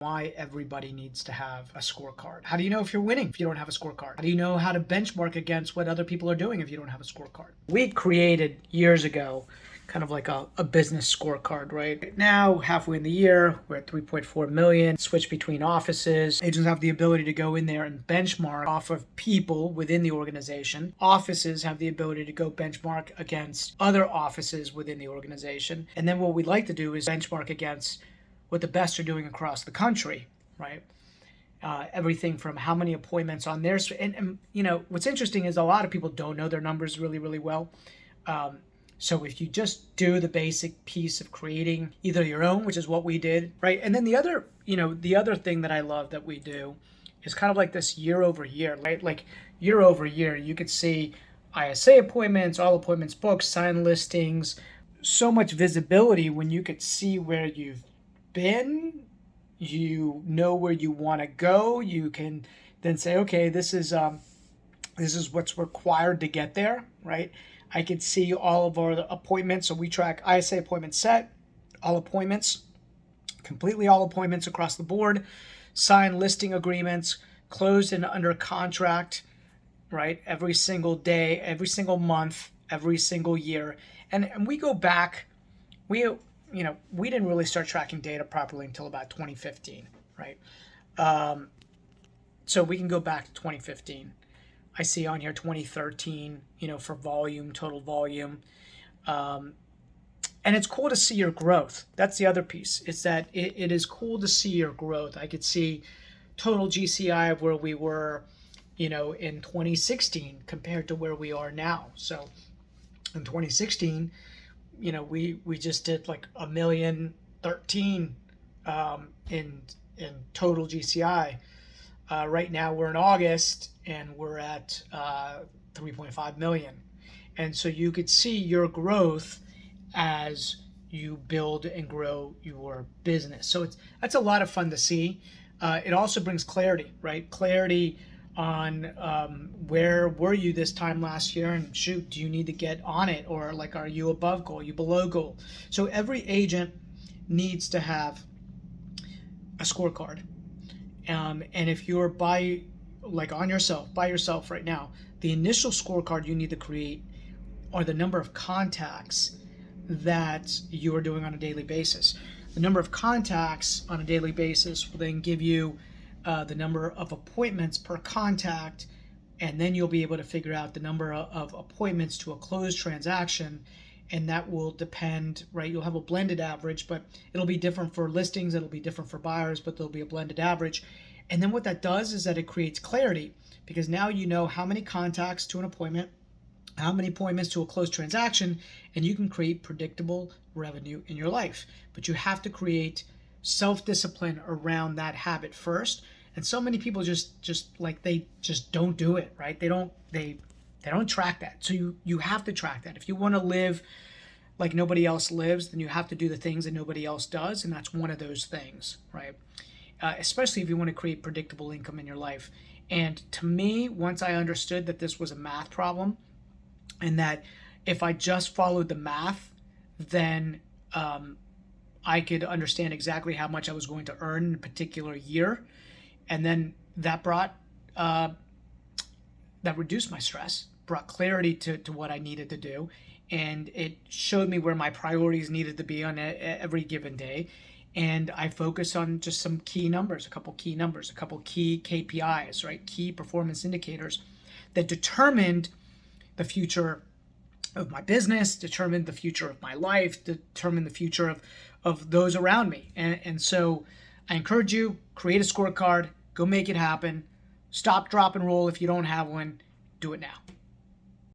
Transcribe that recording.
Why everybody needs to have a scorecard. How do you know if you're winning if you don't have a scorecard? How do you know how to benchmark against what other people are doing if you don't have a scorecard? We created years ago kind of like a business scorecard, right? Now, halfway in the year, we're at 3.4 million, switch between offices. Agents have the ability to go in there and benchmark off of people within the organization. Offices have the ability to go benchmark against other offices within the organization. And then what we'd like to do is benchmark against what the best are doing across the country, right? Everything from how many appointments on their, and you know, what's interesting is a lot of people don't know their numbers really, really well. So if you just do the basic piece of creating either your own, which is what we did, right? And then the other, the other thing that I love that we do is kind of like this year over year, right? Like year over year, you could see ISA appointments, all appointments booked, signed listings, so much visibility when you could see where you've been, you know where you want to go. You can then say, okay, this is what's required to get there, right? I could see all of our appointments. So we track ISA appointment set, all appointments, completely all appointments across the board, signed listing agreements, closed and under contract, right? Every single day, every single month, every single year. And we go back, we didn't really start tracking data properly until about 2015, right? So we can go back to 2015. I see on here 2013, for volume, total volume. And it's cool to see your growth. That's the other piece. It's that it is cool to see your growth. I could see total GCI of where we were, in 2016 compared to where we are now. So in 2016, we just did like 1,013,000 in total GCI. Right now we're in August and we're at 3.5 million. And so you could see your growth as you build and grow your business. So that's a lot of fun to see. It also brings clarity, right? Clarity on where were you this time last year, and shoot, do you need to get on it, or like, are you above goal, are you below goal? So every agent needs to have a scorecard. And if you're by yourself right now, the initial scorecard you need to create are the number of contacts that you are doing on a daily basis. The number of contacts on a daily basis will then give you the number of appointments per contact, and then you'll be able to figure out the number of appointments to a closed transaction, and that will depend, right? You'll have a blended average, but it'll be different for listings, it'll be different for buyers, but there'll be a blended average. And then what that does is that it creates clarity, because now you know how many contacts to an appointment, how many appointments to a closed transaction, and you can create predictable revenue in your life. But you have to create self-discipline around that habit first. And so many people just they just don't do it, right? They don't track that. So you have to track that. If you want to live like nobody else lives, then you have to do the things that nobody else does, and that's one of those things, right? Especially if you want to create predictable income in your life. And to me, once I understood that this was a math problem, and that if I just followed the math, then I could understand exactly how much I was going to earn in a particular year. And then that reduced my stress, brought clarity to what I needed to do. And it showed me where my priorities needed to be on every given day. And I focused on just some key numbers, a couple key KPIs, right? Key performance indicators that determined the future of my business, determined the future of my life, determined the future of those around me. And so I encourage you, create a scorecard, go make it happen. Stop, drop, and roll if you don't have one. Do it now.